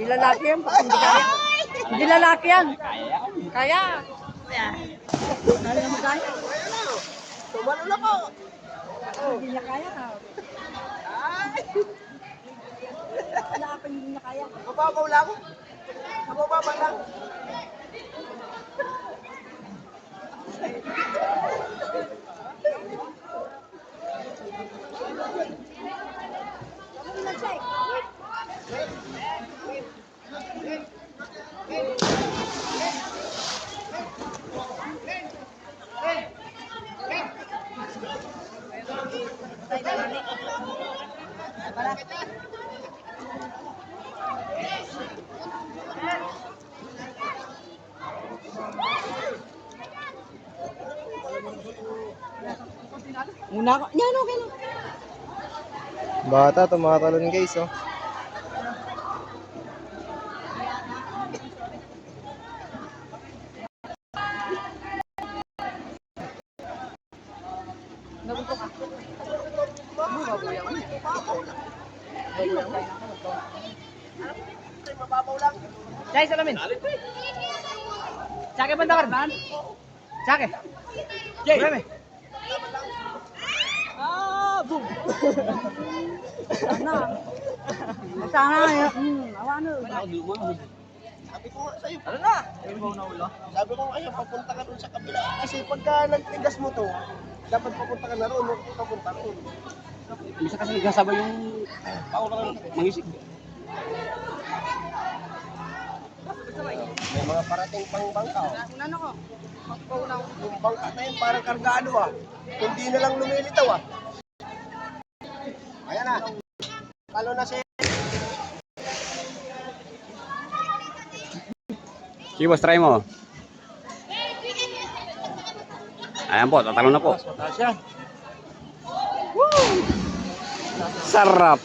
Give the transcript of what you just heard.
Hindi lalaki yan, baka hindi kaya. Hindi lalaki yan. Kaya. Kaya naman kaya. Tumalo na ko. Hindi niya kaya ka. Wala ka hindi niya kaya. Mababaw lang. Mababa lang. Muna ako. Yan, okay lang. Bata, tumatalon guys, oh. Nagusto ka. Mababaw lang. Chay, salamin. Tsake banda karban. Tsake. Jay. Breme. Boom. Sana. Sana ya. Awano. Sabi ko nga sa'yo. Ano na? Sabi ko nga papunta ka dun sa kabila. Kasi pagka nagtigas mo to, dapat papunta ka na roon. Huwag ka papunta roon. Bisa kasi nagkasabay yung tao na mangisig. May mga parating pang bangka. Oh. Ano ko? Magpauna ko. Yung bangka na yun parang kargado ah. Hindi na lang lumilitaw ah. Ayan na. Talo na si... Sige boss, try mo. Ayan po, tatalo na po. Mataas yan. Sarap.